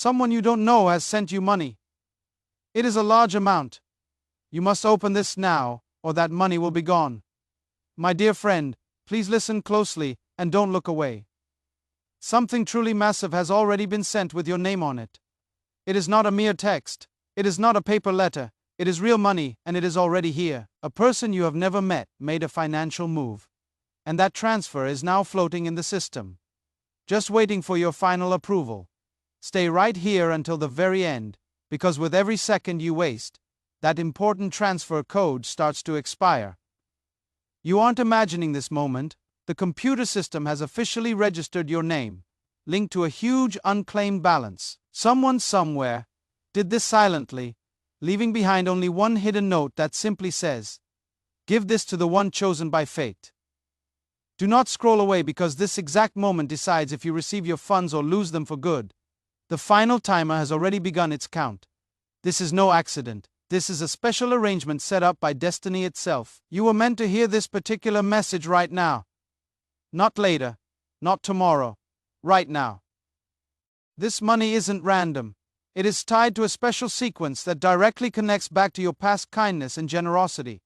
Someone you don't know has sent you money. It is a large amount. You must open this now, or that money will be gone. My dear friend, please listen closely and don't look away. Something truly massive has already been sent with your name on it. It is not a mere text. It is not a paper letter. It is real money, and it is already here. A person you have never met made a financial move. And that transfer is now floating in the system, just waiting for your final approval. Stay right here until the very end, because with every second you waste, that important transfer code starts to expire. You aren't imagining this moment. The computer system has officially registered your name, linked to a huge unclaimed balance. Someone somewhere did this silently, leaving behind only one hidden note that simply says, "Give this to the one chosen by fate." Do not scroll away, because this exact moment decides if you receive your funds or lose them for good. The final timer has already begun its count. This is no accident. This is a special arrangement set up by destiny itself. You were meant to hear this particular message right now. Not later, not tomorrow, right now. This money isn't random. It is tied to a special sequence that directly connects back to your past kindness and generosity.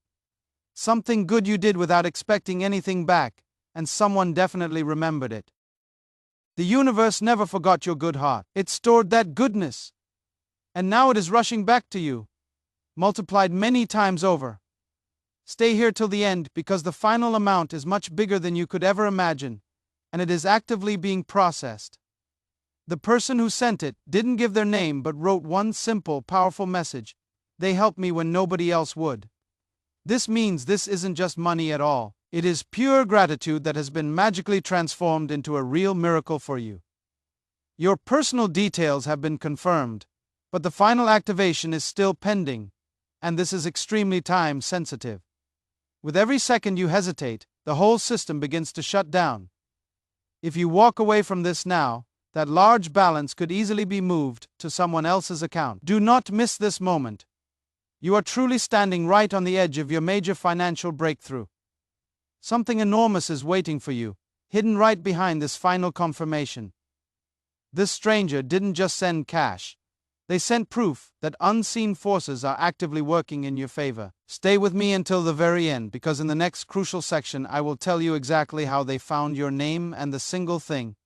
Something good you did without expecting anything back, and someone definitely remembered it. The universe never forgot your good heart. It stored that goodness. And now it is rushing back to you, multiplied many times over. Stay here till the end, because the final amount is much bigger than you could ever imagine, and it is actively being processed. The person who sent it didn't give their name but wrote one simple, powerful message: "They helped me when nobody else would." This means this isn't just money at all. It is pure gratitude that has been magically transformed into a real miracle for you. Your personal details have been confirmed, but the final activation is still pending, and this is extremely time sensitive. With every second you hesitate, the whole system begins to shut down. If you walk away from this now, that large balance could easily be moved to someone else's account. Do not miss this moment. You are truly standing right on the edge of your major financial breakthrough. Something enormous is waiting for you, hidden right behind this final confirmation. This stranger didn't just send cash. They sent proof that unseen forces are actively working in your favor. Stay with me until the very end, because in the next crucial section I will tell you exactly how they found your name and the single thing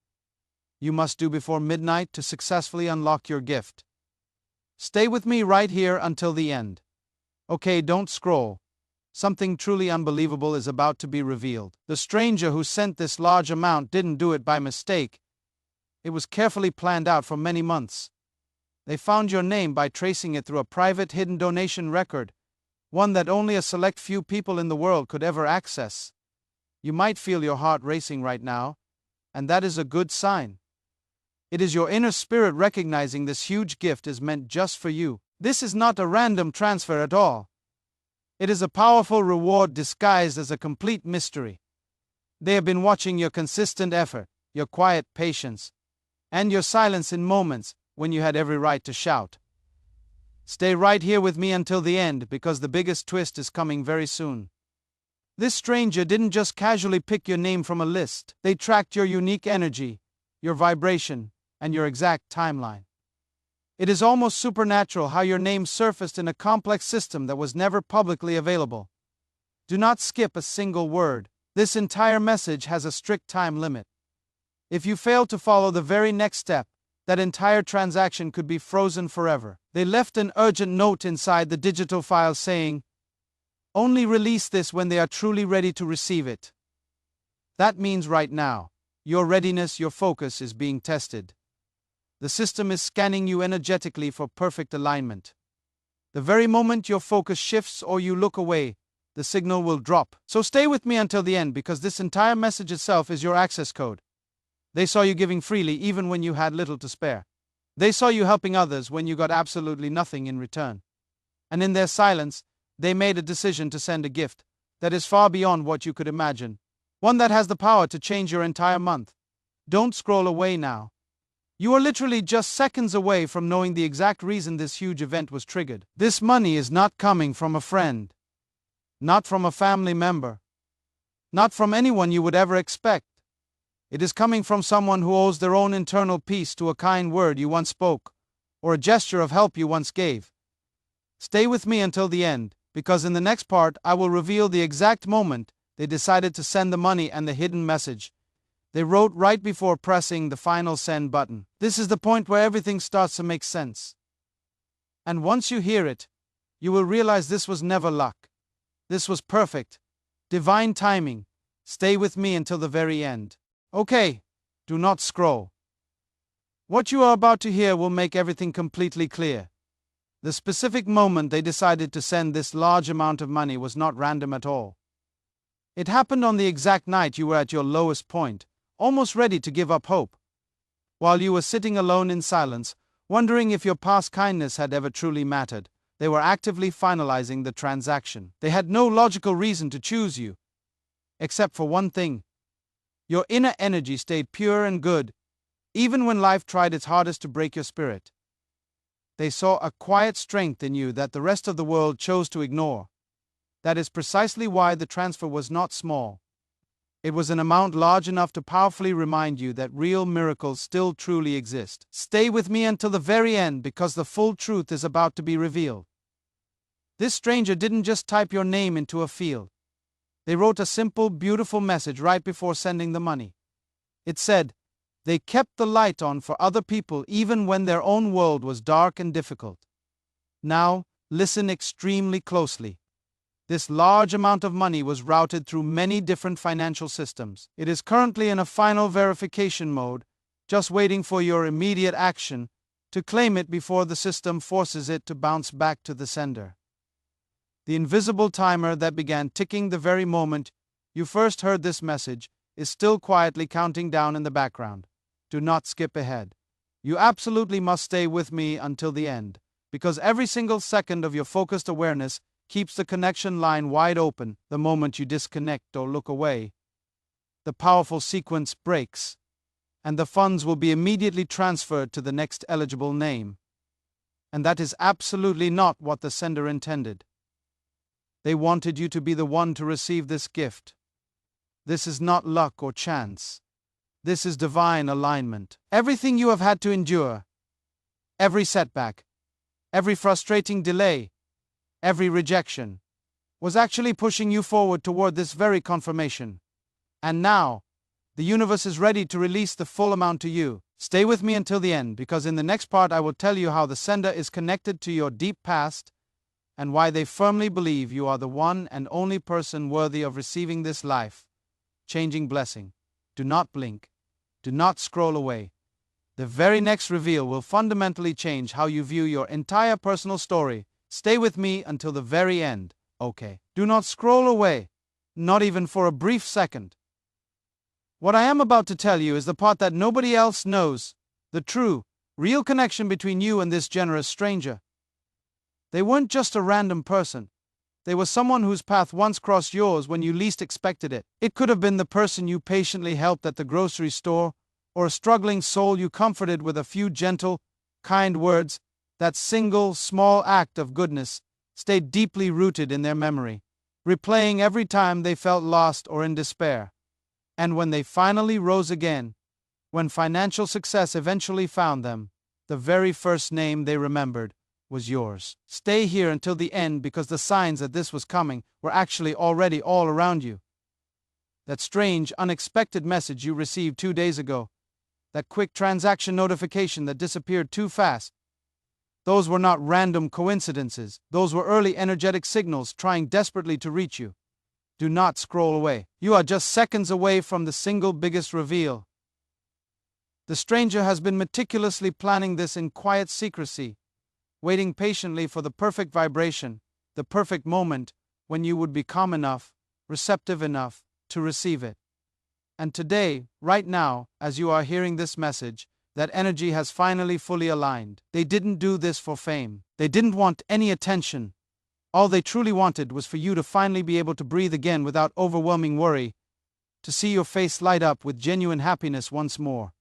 you must do before midnight to successfully unlock your gift. Stay with me right here until the end. Okay, don't scroll. Something truly unbelievable is about to be revealed. The stranger who sent this large amount didn't do it by mistake. It was carefully planned out for many months. They found your name by tracing it through a private hidden donation record, one that only a select few people in the world could ever access. You might feel your heart racing right now, and that is a good sign. It is your inner spirit recognizing this huge gift is meant just for you. This is not a random transfer at all. It is a powerful reward disguised as a complete mystery. They have been watching your consistent effort, your quiet patience, and your silence in moments when you had every right to shout. Stay right here with me until the end, because the biggest twist is coming very soon. This stranger didn't just casually pick your name from a list. They tracked your unique energy, your vibration, and your exact timeline. It is almost supernatural how your name surfaced in a complex system that was never publicly available. Do not skip a single word. This entire message has a strict time limit. If you fail to follow the very next step, that entire transaction could be frozen forever. They left an urgent note inside the digital file saying, "Only release this when they are truly ready to receive it." That means right now, your readiness, your focus is being tested. The system is scanning you energetically for perfect alignment. The very moment your focus shifts or you look away, the signal will drop. So stay with me until the end, because this entire message itself is your access code. They saw you giving freely even when you had little to spare. They saw you helping others when you got absolutely nothing in return. And in their silence, they made a decision to send a gift that is far beyond what you could imagine. One that has the power to change your entire month. Don't scroll away now. You are literally just seconds away from knowing the exact reason this huge event was triggered. This money is not coming from a friend, not from a family member, not from anyone you would ever expect. It is coming from someone who owes their own internal peace to a kind word you once spoke, or a gesture of help you once gave. Stay with me until the end, because in the next part I will reveal the exact moment they decided to send the money and the hidden message they wrote right before pressing the final send button. This is the point where everything starts to make sense. And once you hear it, you will realize this was never luck. This was perfect, divine timing. Stay with me until the very end. Okay, do not scroll. What you are about to hear will make everything completely clear. The specific moment they decided to send this large amount of money was not random at all. It happened on the exact night you were at your lowest point, almost ready to give up hope. While you were sitting alone in silence, wondering if your past kindness had ever truly mattered, they were actively finalizing the transaction. They had no logical reason to choose you, except for one thing. Your inner energy stayed pure and good, even when life tried its hardest to break your spirit. They saw a quiet strength in you that the rest of the world chose to ignore. That is precisely why the transfer was not small. It was an amount large enough to powerfully remind you that real miracles still truly exist. Stay with me until the very end, because the full truth is about to be revealed. This stranger didn't just type your name into a field. They wrote a simple, beautiful message right before sending the money. It said, they kept the light on for other people even when their own world was dark and difficult. Now, listen extremely closely. This large amount of money was routed through many different financial systems. It is currently in a final verification mode, just waiting for your immediate action to claim it before the system forces it to bounce back to the sender. The invisible timer that began ticking the very moment you first heard this message is still quietly counting down in the background. Do not skip ahead. You absolutely must stay with me until the end, because every single second of your focused awareness keeps the connection line wide open. The moment you disconnect or look away, the powerful sequence breaks, and the funds will be immediately transferred to the next eligible name. And that is absolutely not what the sender intended. They wanted you to be the one to receive this gift. This is not luck or chance. This is divine alignment. Everything you have had to endure, every setback, every frustrating delay, every rejection, was actually pushing you forward toward this very confirmation. And now, the universe is ready to release the full amount to you. Stay with me until the end, because in the next part I will tell you how the sender is connected to your deep past and why they firmly believe you are the one and only person worthy of receiving this life-changing blessing. Do not blink. Do not scroll away. The very next reveal will fundamentally change how you view your entire personal story. Stay with me until the very end, okay? Do not scroll away, not even for a brief second. What I am about to tell you is the part that nobody else knows, the true, real connection between you and this generous stranger. They weren't just a random person. They were someone whose path once crossed yours when you least expected it. It could have been the person you patiently helped at the grocery store, or a struggling soul you comforted with a few gentle, kind words. That single, small act of goodness stayed deeply rooted in their memory, replaying every time they felt lost or in despair. And when they finally rose again, when financial success eventually found them, the very first name they remembered was yours. Stay here until the end, because the signs that this was coming were actually already all around you. That strange, unexpected message you received 2 days ago, that quick transaction notification that disappeared too fast, those were not random coincidences. Those were early energetic signals trying desperately to reach you. Do not scroll away. You are just seconds away from the single biggest reveal. The stranger has been meticulously planning this in quiet secrecy, waiting patiently for the perfect vibration, the perfect moment when you would be calm enough, receptive enough to receive it. And today, right now, as you are hearing this message, that energy has finally fully aligned. They didn't do this for fame. They didn't want any attention. All they truly wanted was for you to finally be able to breathe again without overwhelming worry, to see your face light up with genuine happiness once more.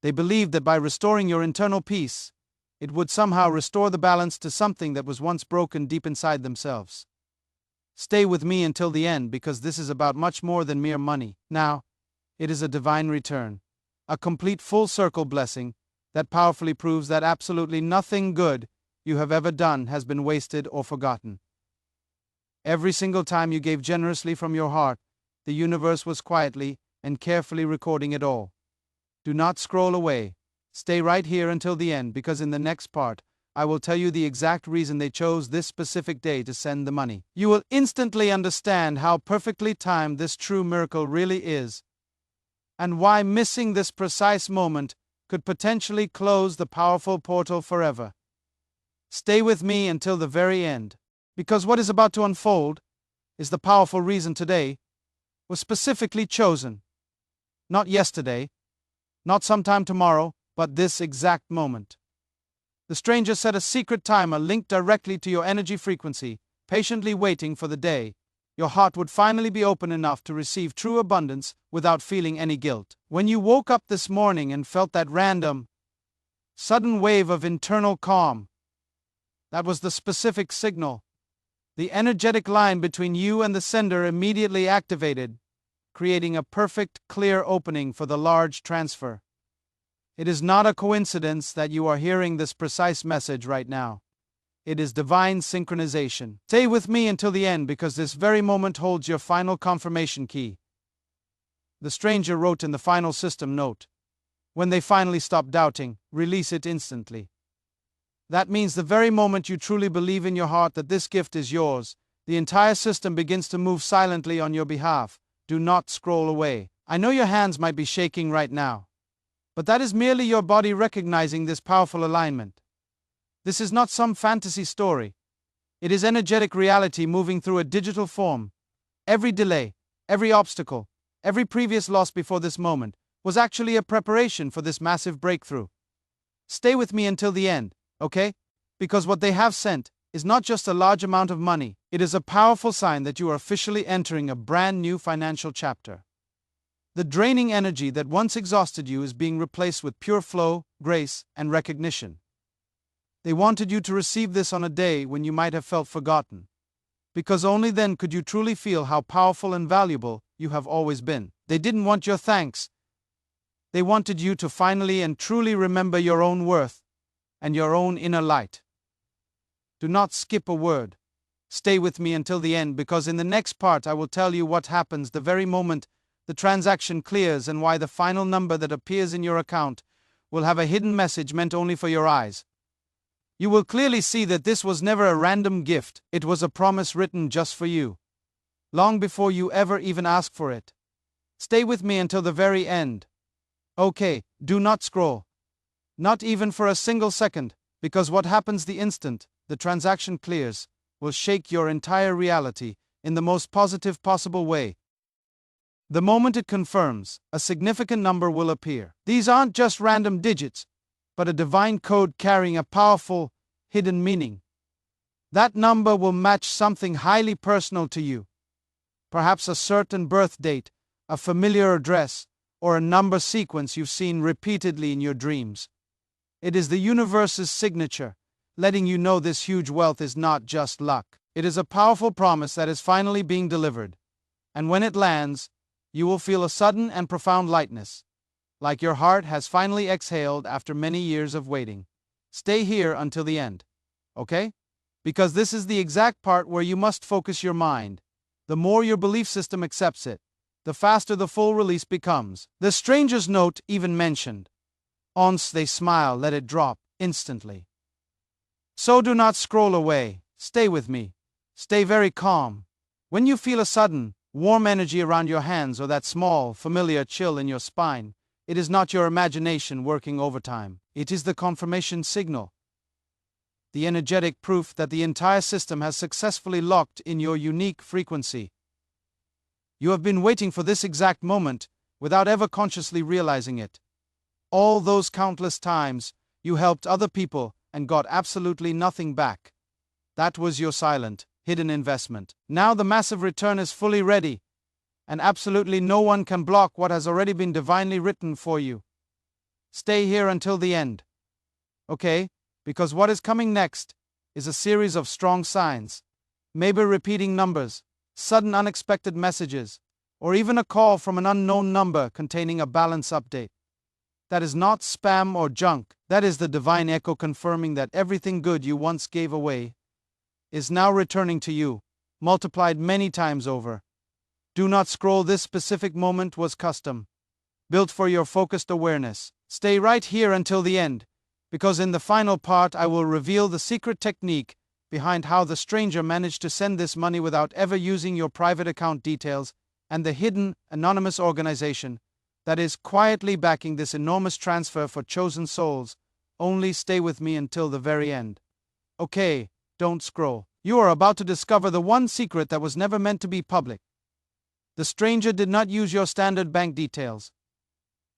They believed that by restoring your internal peace, it would somehow restore the balance to something that was once broken deep inside themselves. Stay with me until the end, because this is about much more than mere money. Now, it is a divine return, a complete full circle blessing that powerfully proves that absolutely nothing good you have ever done has been wasted or forgotten. Every single time you gave generously from your heart, the universe was quietly and carefully recording it all. Do not scroll away. Stay right here until the end, because in the next part, I will tell you the exact reason they chose this specific day to send the money. You will instantly understand how perfectly timed this true miracle really is, and why missing this precise moment could potentially close the powerful portal forever. Stay with me until the very end, because what is about to unfold is the powerful reason today was specifically chosen. Not yesterday, not sometime tomorrow, but this exact moment. The stranger set a secret timer linked directly to your energy frequency, patiently waiting for the day your heart would finally be open enough to receive true abundance without feeling any guilt. When you woke up this morning and felt that random, sudden wave of internal calm, that was the specific signal. The energetic line between you and the sender immediately activated, creating a perfect, clear opening for the large transfer. It is not a coincidence that you are hearing this precise message right now. It is divine synchronization. Stay with me until the end, because this very moment holds your final confirmation key. The stranger wrote in the final system note, "When they finally stop doubting, release it instantly." That means the very moment you truly believe in your heart that this gift is yours, the entire system begins to move silently on your behalf. Do not scroll away. I know your hands might be shaking right now, but that is merely your body recognizing this powerful alignment. This is not some fantasy story. It is energetic reality moving through a digital form. Every delay, every obstacle, every previous loss before this moment was actually a preparation for this massive breakthrough. Stay with me until the end, okay? Because what they have sent is not just a large amount of money, it is a powerful sign that you are officially entering a brand new financial chapter. The draining energy that once exhausted you is being replaced with pure flow, grace, and recognition. They wanted you to receive this on a day when you might have felt forgotten, because only then could you truly feel how powerful and valuable you have always been. They didn't want your thanks. They wanted you to finally and truly remember your own worth and your own inner light. Do not skip a word. Stay with me until the end, because in the next part I will tell you what happens the very moment the transaction clears, and why the final number that appears in your account will have a hidden message meant only for your eyes. You will clearly see that this was never a random gift, it was a promise written just for you, long before you ever even asked for it. Stay with me until the very end. Okay, do not scroll. Not even for a single second, because what happens the instant the transaction clears will shake your entire reality in the most positive possible way. The moment it confirms, a significant number will appear. These aren't just random digits, but a divine code carrying a powerful, hidden meaning. That number will match something highly personal to you. Perhaps a certain birth date, a familiar address, or a number sequence you've seen repeatedly in your dreams. It is the universe's signature, letting you know this huge wealth is not just luck. It is a powerful promise that is finally being delivered. And when it lands, you will feel a sudden and profound lightness, like your heart has finally exhaled after many years of waiting. Stay here until the end, okay? Because this is the exact part where you must focus your mind. The more your belief system accepts it, the faster the full release becomes. The stranger's note even mentioned, "Once they smile, let it drop instantly." So do not scroll away. Stay with me. Stay very calm. When you feel a sudden, warm energy around your hands, or that small, familiar chill in your spine, it is not your imagination working overtime. It is the confirmation signal. The energetic proof that the entire system has successfully locked in your unique frequency. You have been waiting for this exact moment without ever consciously realizing it. All those countless times you helped other people and got absolutely nothing back. That was your silent, hidden investment. Now the massive return is fully ready, and absolutely no one can block what has already been divinely written for you. Stay here until the end, okay? Because what is coming next is a series of strong signs, maybe repeating numbers, sudden unexpected messages, or even a call from an unknown number containing a balance update. That is not spam or junk. That is the divine echo confirming that everything good you once gave away is now returning to you, multiplied many times over. Do not scroll. This specific moment was custom built for your focused awareness. Stay right here until the end, because in the final part I will reveal the secret technique behind how the stranger managed to send this money without ever using your private account details, and the hidden, anonymous organization that is quietly backing this enormous transfer for chosen souls. Only stay with me until the very end. Okay, don't scroll. You are about to discover the one secret that was never meant to be public. The stranger did not use your standard bank details.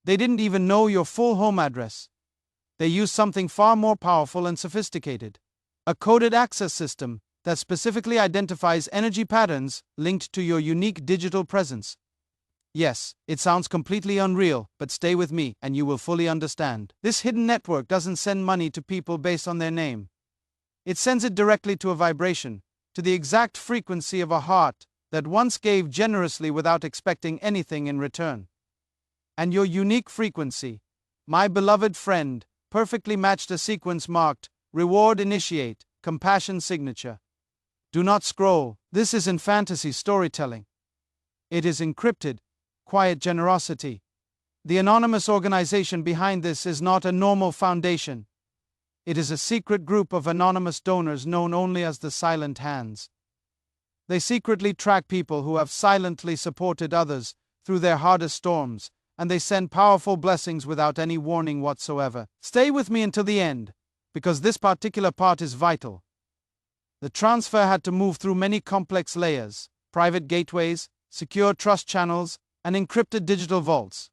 They didn't even know your full home address. They used something far more powerful and sophisticated. A coded access system that specifically identifies energy patterns linked to your unique digital presence. Yes, it sounds completely unreal, but stay with me and you will fully understand. This hidden network doesn't send money to people based on their name. It sends it directly to a vibration, to the exact frequency of a heart that once gave generously without expecting anything in return. And your unique frequency, my beloved friend, perfectly matched a sequence marked Reward Initiate, Compassion Signature. Do not scroll. This isn't fantasy storytelling. It is encrypted, quiet generosity. The anonymous organization behind this is not a normal foundation. It is a secret group of anonymous donors known only as the Silent Hands. They secretly track people who have silently supported others through their hardest storms, and they send powerful blessings without any warning whatsoever. Stay with me until the end, because this particular part is vital. The transfer had to move through many complex layers, private gateways, secure trust channels, and encrypted digital vaults.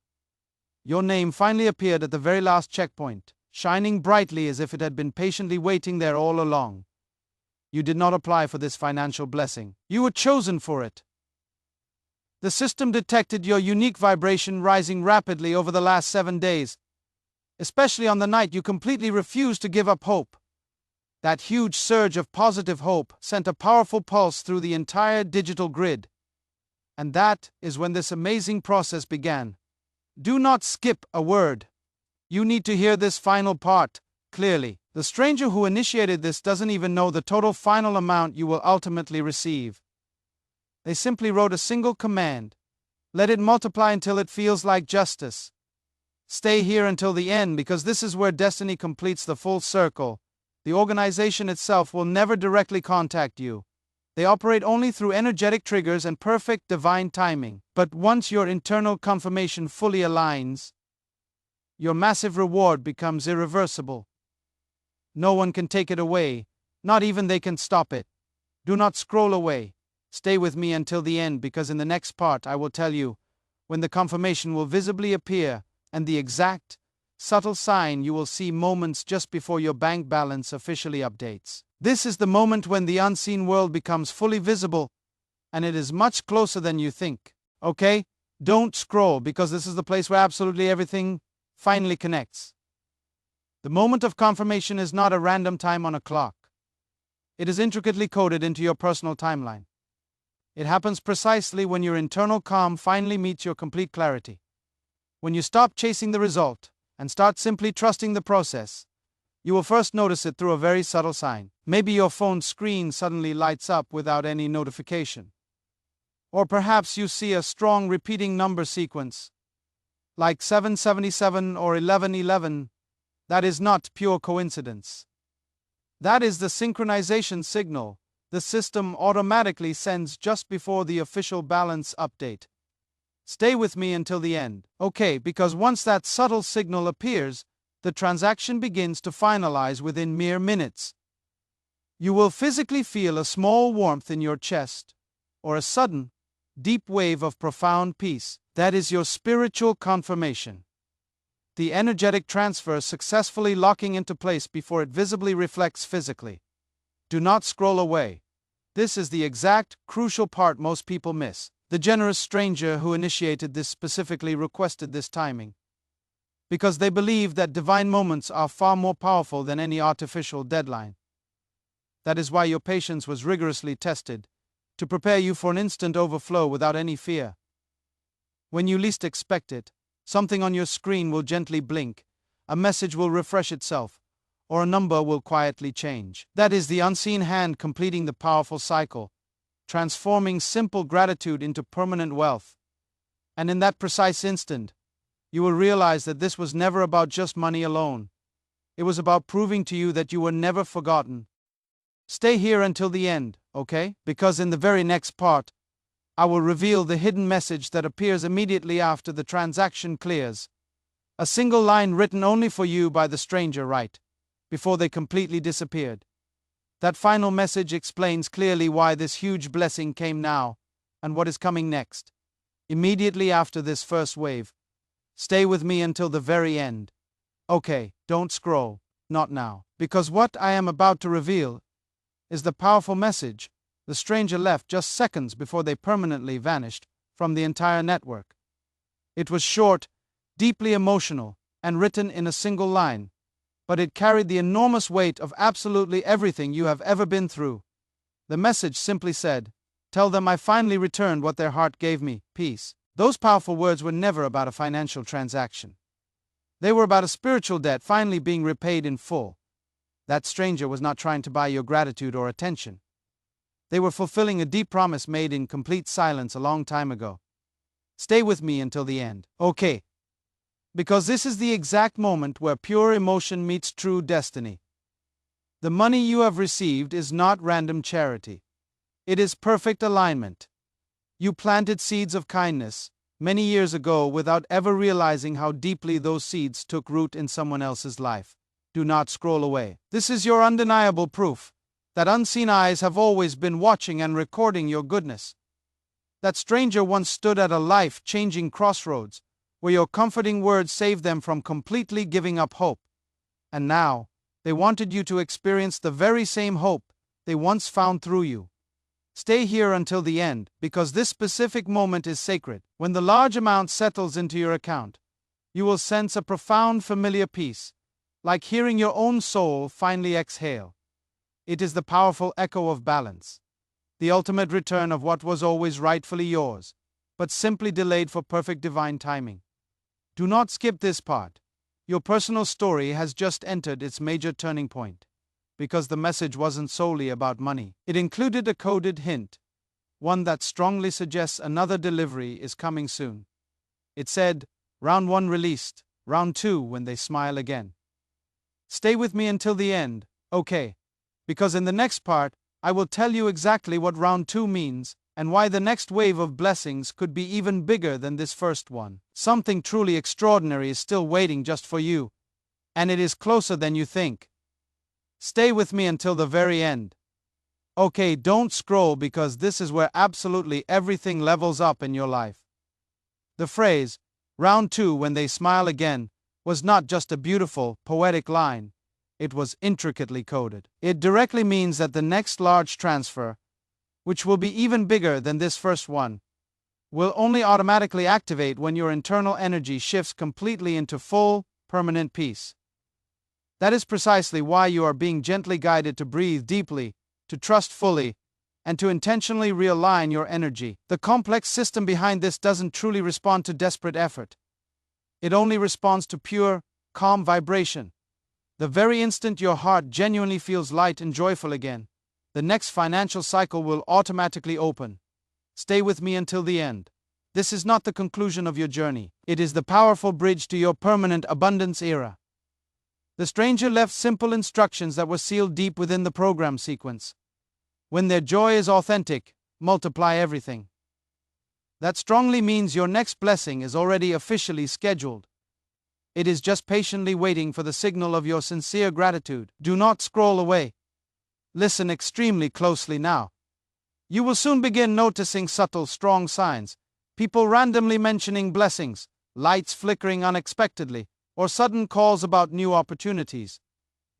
Your name finally appeared at the very last checkpoint, shining brightly as if it had been patiently waiting there all along. You did not apply for this financial blessing. You were chosen for it. The system detected your unique vibration rising rapidly over the last 7 days, especially on the night you completely refused to give up hope. That huge surge of positive hope sent a powerful pulse through the entire digital grid. And that is when this amazing process began. Do not skip a word. You need to hear this final part clearly. The stranger who initiated this doesn't even know the total final amount you will ultimately receive. They simply wrote a single command. Let it multiply until it feels like justice. Stay here until the end, because this is where destiny completes the full circle. The organization itself will never directly contact you. They operate only through energetic triggers and perfect divine timing. But once your internal confirmation fully aligns, your massive reward becomes irreversible. No one can take it away, not even they can stop it. Do not scroll away. Stay with me until the end, because in the next part I will tell you when the confirmation will visibly appear and the exact, subtle sign you will see moments just before your bank balance officially updates. This is the moment when the unseen world becomes fully visible, and it is much closer than you think. Okay? Don't scroll, because this is the place where absolutely everything finally connects. The moment of confirmation is not a random time on a clock. It is intricately coded into your personal timeline. It happens precisely when your internal calm finally meets your complete clarity. When you stop chasing the result and start simply trusting the process, you will first notice it through a very subtle sign. Maybe your phone's screen suddenly lights up without any notification. Or perhaps you see a strong repeating number sequence, like 777 or 1111. That is not pure coincidence. That is the synchronization signal the system automatically sends just before the official balance update. Stay with me until the end. Okay, because once that subtle signal appears, the transaction begins to finalize within mere minutes. You will physically feel a small warmth in your chest, or a sudden, deep wave of profound peace. That is your spiritual confirmation. The energetic transfer successfully locking into place before it visibly reflects physically. Do not scroll away. This is the exact, crucial part most people miss. The generous stranger who initiated this specifically requested this timing, because they believe that divine moments are far more powerful than any artificial deadline. That is why your patience was rigorously tested, to prepare you for an instant overflow without any fear. When you least expect it, Something on your screen will gently blink, a message will refresh itself, or a number will quietly change. That is the unseen hand completing the powerful cycle, transforming simple gratitude into permanent wealth. And in that precise instant, you will realize that this was never about just money alone. It was about proving to you that you were never forgotten. Stay here until the end, okay? Because in the very next part, I will reveal the hidden message that appears immediately after the transaction clears. A single line written only for you by the stranger right before they completely disappeared. That final message explains clearly why this huge blessing came now and what is coming next. Immediately after this first wave. Stay with me until the very end. Okay, don't scroll, not now. Because what I am about to reveal is the powerful message the stranger left just seconds before they permanently vanished from the entire network. It was short, deeply emotional, and written in a single line, but it carried the enormous weight of absolutely everything you have ever been through. The message simply said, "Tell them I finally returned what their heart gave me, peace." Those powerful words were never about a financial transaction. They were about a spiritual debt finally being repaid in full. That stranger was not trying to buy your gratitude or attention. They were fulfilling a deep promise made in complete silence a long time ago. Stay with me until the end, okay? Because this is the exact moment where pure emotion meets true destiny. The money you have received is not random charity. It is perfect alignment. You planted seeds of kindness many years ago without ever realizing how deeply those seeds took root in someone else's life. Do not scroll away. This is your undeniable proof that unseen eyes have always been watching and recording your goodness. That stranger once stood at a life-changing crossroads where your comforting words saved them from completely giving up hope. And now, they wanted you to experience the very same hope they once found through you. Stay here until the end, because this specific moment is sacred. When the large amount settles into your account, you will sense a profound familiar peace, like hearing your own soul finally exhale. It is the powerful echo of balance, the ultimate return of what was always rightfully yours, but simply delayed for perfect divine timing. Do not skip this part. Your personal story has just entered its major turning point. Because the message wasn't solely about money. It included a coded hint, one that strongly suggests another delivery is coming soon. It said, "Round 1 released, round 2 when they smile again." Stay with me until the end, okay? Because in the next part, I will tell you exactly what round 2 means, and why the next wave of blessings could be even bigger than this first one. Something truly extraordinary is still waiting just for you, and it is closer than you think. Stay with me until the very end. Okay, don't scroll because this is where absolutely everything levels up in your life. The phrase, "round 2 when they smile again," was not just a beautiful, poetic line. It was intricately coded. It directly means that the next large transfer, which will be even bigger than this first one, will only automatically activate when your internal energy shifts completely into full, permanent peace. That is precisely why you are being gently guided to breathe deeply, to trust fully, and to intentionally realign your energy. The complex system behind this doesn't truly respond to desperate effort. It only responds to pure, calm vibration. The very instant your heart genuinely feels light and joyful again, the next financial cycle will automatically open. Stay with me until the end. This is not the conclusion of your journey. It is the powerful bridge to your permanent abundance era. The stranger left simple instructions that were sealed deep within the program sequence. When their joy is authentic, multiply everything. That strongly means your next blessing is already officially scheduled. It is just patiently waiting for the signal of your sincere gratitude. Do not scroll away. Listen extremely closely now. You will soon begin noticing subtle, strong signs. People randomly mentioning blessings, lights flickering unexpectedly, or sudden calls about new opportunities.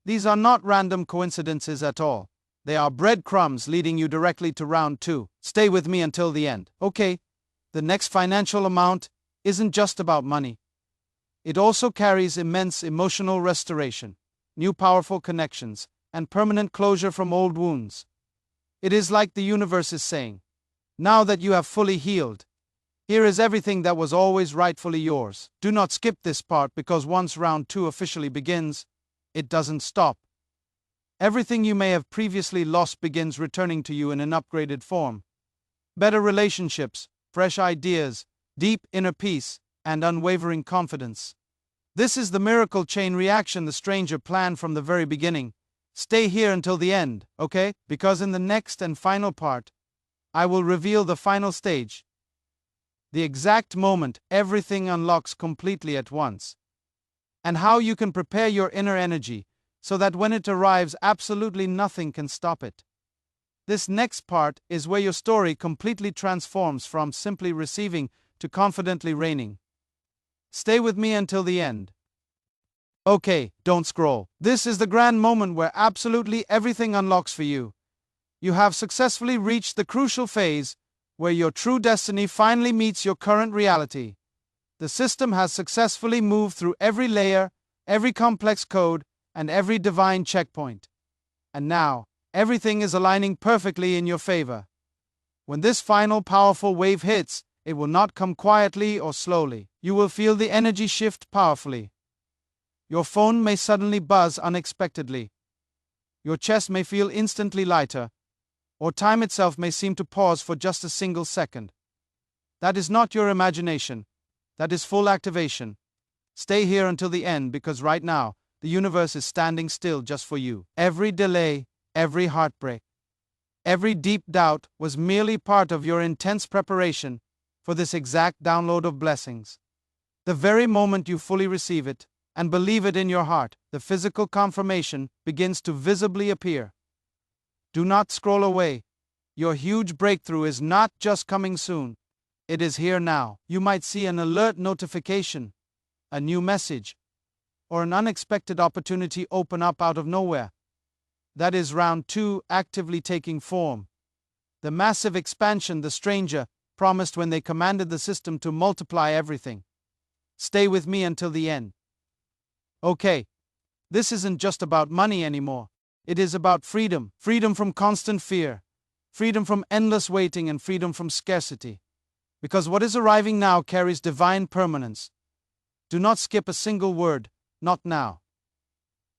These are not random coincidences at all. They are breadcrumbs leading you directly to round 2. Stay with me until the end. Okay, the next financial amount isn't just about money. It also carries immense emotional restoration, new powerful connections, and permanent closure from old wounds. It is like the universe is saying, "Now that you have fully healed, Here is everything that was always rightfully yours. Do not skip this part because once round 2 officially begins, it doesn't stop. Everything you may have previously lost begins returning to you in an upgraded form. Better relationships, fresh ideas, deep inner peace, and unwavering confidence. This is the miracle chain reaction the stranger planned from the very beginning. Stay here until the end, okay? Because in the next and final part, I will reveal the final stage. The exact moment everything unlocks completely at once. And how you can prepare your inner energy so that when it arrives, absolutely nothing can stop it. This next part is where your story completely transforms from simply receiving to confidently reigning. Stay with me until the end. Okay, don't scroll. This is the grand moment where absolutely everything unlocks for you. You have successfully reached the crucial phase where your true destiny finally meets your current reality. The system has successfully moved through every layer, every complex code, and every divine checkpoint. And now, everything is aligning perfectly in your favor. When this final powerful wave hits, it will not come quietly or slowly. You will feel the energy shift powerfully. Your phone may suddenly buzz unexpectedly. Your chest may feel instantly lighter, or time itself may seem to pause for just a single second. That is not your imagination. That is full activation. Stay here until the end because right now, the universe is standing still just for you. Every delay, every heartbreak, every deep doubt was merely part of your intense preparation for this exact download of blessings. The very moment you fully receive it, and believe it in your heart, the physical confirmation begins to visibly appear. Do not scroll away. Your huge breakthrough is not just coming soon. It is here now. You might see an alert notification, a new message, or an unexpected opportunity open up out of nowhere. That is round 2 actively taking form. The massive expansion the stranger promised when they commanded the system to multiply everything. Stay with me until the end. Okay, this isn't just about money anymore. It is about freedom. Freedom from constant fear. Freedom from endless waiting and freedom from scarcity. Because what is arriving now carries divine permanence. Do not skip a single word, not now.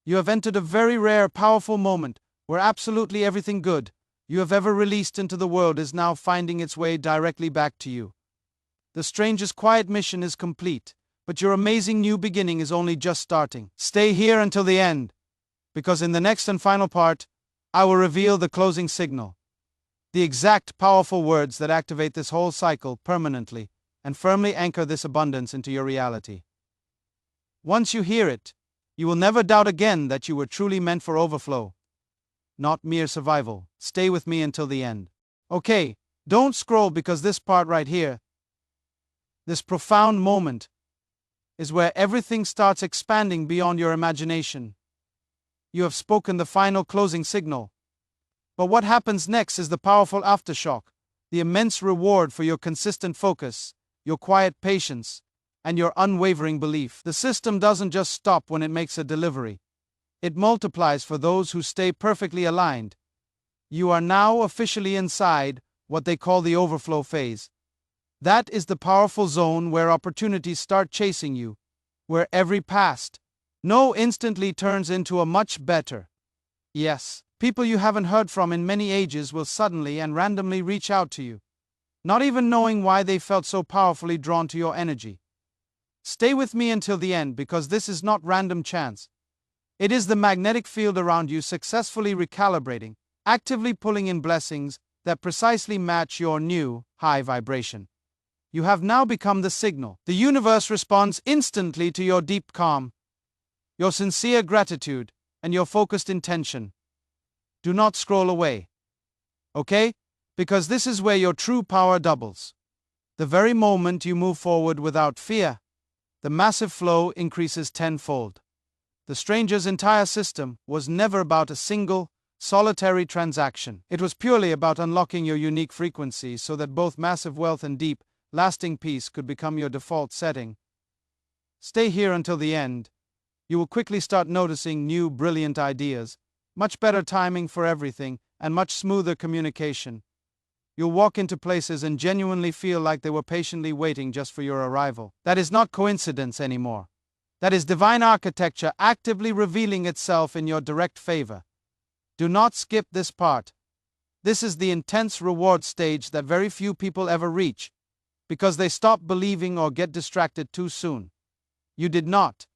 You have entered a very rare, powerful moment where absolutely everything good you have ever released into the world is now finding its way directly back to you. The stranger's quiet mission is complete, but your amazing new beginning is only just starting. Stay here until the end, because in the next and final part, I will reveal the closing signal. The exact powerful words that activate this whole cycle permanently and firmly anchor this abundance into your reality. Once you hear it, you will never doubt again that you were truly meant for overflow, not mere survival. Stay with me until the end. Okay, don't scroll because this part right here, this profound moment, is where everything starts expanding beyond your imagination. You have spoken the final closing signal. But what happens next is the powerful aftershock, the immense reward for your consistent focus, your quiet patience, and your unwavering belief. The system doesn't just stop when it makes a delivery. It multiplies for those who stay perfectly aligned. You are now officially inside what they call the overflow phase. That is the powerful zone where opportunities start chasing you, where every past no instantly turns into a much better. Yes, people you haven't heard from in many ages will suddenly and randomly reach out to you, not even knowing why they felt so powerfully drawn to your energy. Stay with me until the end because this is not random chance. It is the magnetic field around you successfully recalibrating, actively pulling in blessings that precisely match your new high vibration. You have now become the signal. The universe responds instantly to your deep calm, your sincere gratitude, and your focused intention. Do not scroll away. Okay? Because this is where your true power doubles. The very moment you move forward without fear, the massive flow increases tenfold. The stranger's entire system was never about a single, solitary transaction. It was purely about unlocking your unique frequency so that both massive wealth and deep, lasting peace could become your default setting. Stay here until the end. You will quickly start noticing new, brilliant ideas, much better timing for everything, and much smoother communication. You'll walk into places and genuinely feel like they were patiently waiting just for your arrival. That is not coincidence anymore. That is divine architecture actively revealing itself in your direct favor. Do not skip this part. This is the intense reward stage that very few people ever reach, because they stop believing or get distracted too soon. You did not.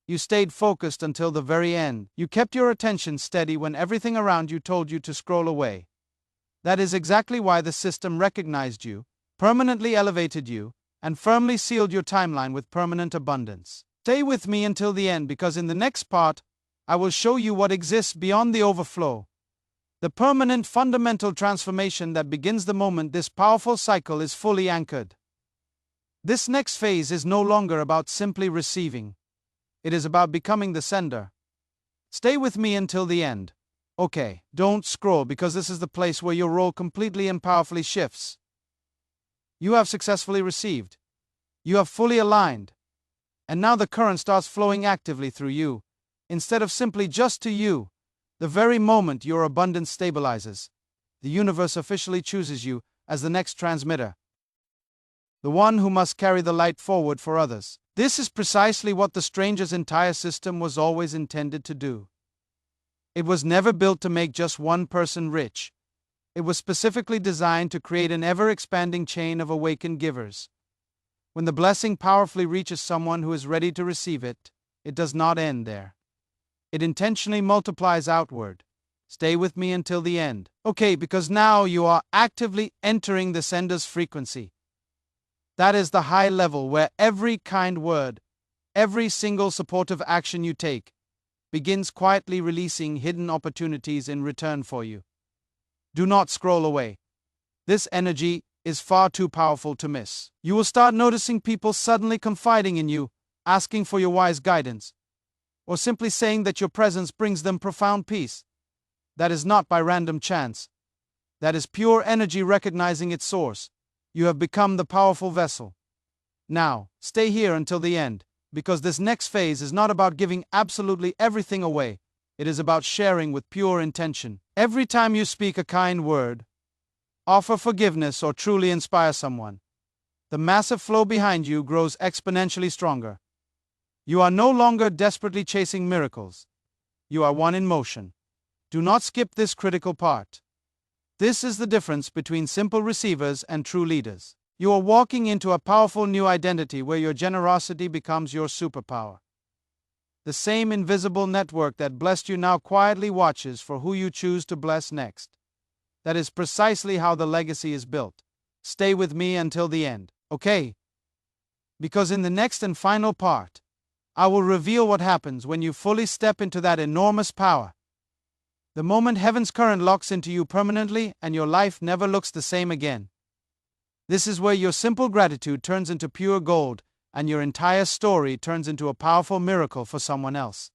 You stayed focused until the very end. You kept your attention steady when everything around you told you to scroll away. That is exactly why the system recognized you, permanently elevated you, and firmly sealed your timeline with permanent abundance. Stay with me until the end, because in the next part, I will show you what exists beyond the overflow. The permanent fundamental transformation that begins the moment this powerful cycle is fully anchored. This next phase is no longer about simply receiving. It is about becoming the sender. Stay with me until the end. Okay, don't scroll, because this is the place where your role completely and powerfully shifts. You have successfully received. You have fully aligned. And now the current starts flowing actively through you, instead of simply just to you. The very moment your abundance stabilizes, the universe officially chooses you as the next transmitter, the one who must carry the light forward for others. This is precisely what the stranger's entire system was always intended to do. It was never built to make just one person rich. It was specifically designed to create an ever-expanding chain of awakened givers. When the blessing powerfully reaches someone who is ready to receive it, it does not end there. It intentionally multiplies outward. Stay with me until the end. Okay, because now you are actively entering the sender's frequency. That is the high level where every kind word, every single supportive action you take, begins quietly releasing hidden opportunities in return for you. Do not scroll away. This energy is far too powerful to miss. You will start noticing people suddenly confiding in you, asking for your wise guidance, or simply saying that your presence brings them profound peace. That is not by random chance. That is pure energy recognizing its source. You have become the powerful vessel. Now, stay here until the end, because this next phase is not about giving absolutely everything away. It is about sharing with pure intention. Every time you speak a kind word, offer forgiveness, or truly inspire someone, the massive flow behind you grows exponentially stronger. You are no longer desperately chasing miracles. You are one in motion. Do not skip this critical part. This is the difference between simple receivers and true leaders. You are walking into a powerful new identity where your generosity becomes your superpower. The same invisible network that blessed you now quietly watches for who you choose to bless next. That is precisely how the legacy is built. Stay with me until the end, okay? Because in the next and final part, I will reveal what happens when you fully step into that enormous power. The moment heaven's current locks into you permanently and your life never looks the same again. This is where your simple gratitude turns into pure gold and your entire story turns into a powerful miracle for someone else.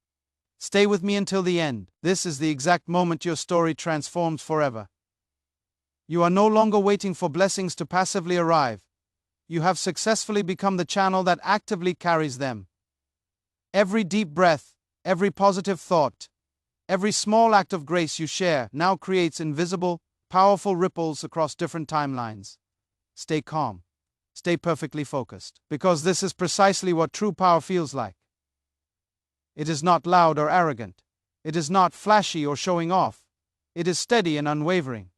Stay with me until the end. This is the exact moment your story transforms forever. You are no longer waiting for blessings to passively arrive. You have successfully become the channel that actively carries them. Every deep breath, every positive thought, every small act of grace you share now creates invisible, powerful ripples across different timelines. Stay calm. Stay perfectly focused, because this is precisely what true power feels like. It is not loud or arrogant. It is not flashy or showing off. It is steady and unwavering.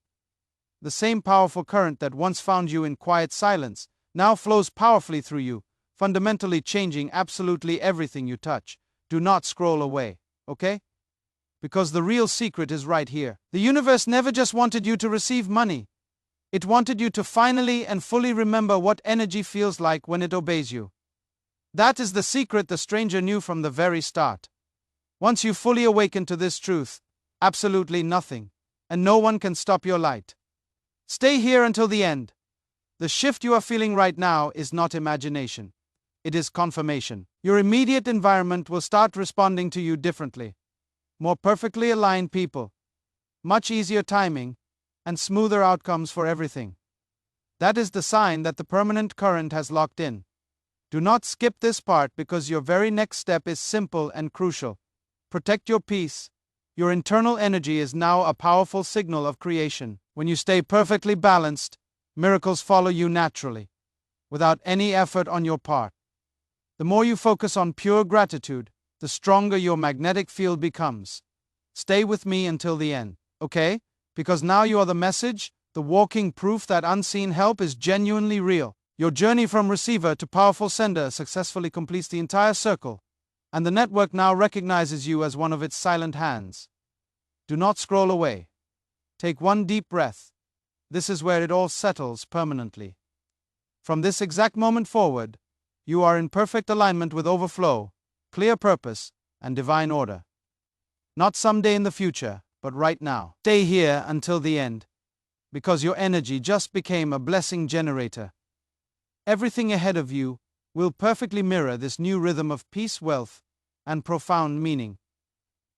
The same powerful current that once found you in quiet silence now flows powerfully through you, fundamentally changing absolutely everything you touch. Do not scroll away, okay? Because the real secret is right here. The universe never just wanted you to receive money. It wanted you to finally and fully remember what energy feels like when it obeys you. That is the secret the stranger knew from the very start. Once you fully awaken to this truth, absolutely nothing, and no one can stop your light. Stay here until the end. The shift you are feeling right now is not imagination. It is confirmation. Your immediate environment will start responding to you differently. More perfectly aligned people, much easier timing, and smoother outcomes for everything. That is the sign that the permanent current has locked in. Do not skip this part, because your very next step is simple and crucial. Protect your peace, Your internal energy is now a powerful signal of creation. When you stay perfectly balanced, miracles follow you naturally, without any effort on your part. The more you focus on pure gratitude, the stronger your magnetic field becomes. Stay with me until the end, okay? Because now you are the message, the walking proof that unseen help is genuinely real. Your journey from receiver to powerful sender successfully completes the entire circle, and the network now recognizes you as one of its silent hands. Do not scroll away. Take one deep breath. This is where it all settles permanently. From this exact moment forward, you are in perfect alignment with overflow, clear purpose, and divine order. Not someday in the future, but right now. Stay here until the end, because your energy just became a blessing generator. Everything ahead of you will perfectly mirror this new rhythm of peace, wealth, and profound meaning.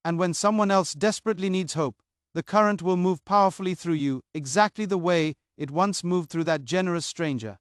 And when someone else desperately needs hope, the current will move powerfully through you, exactly the way it once moved through that generous stranger.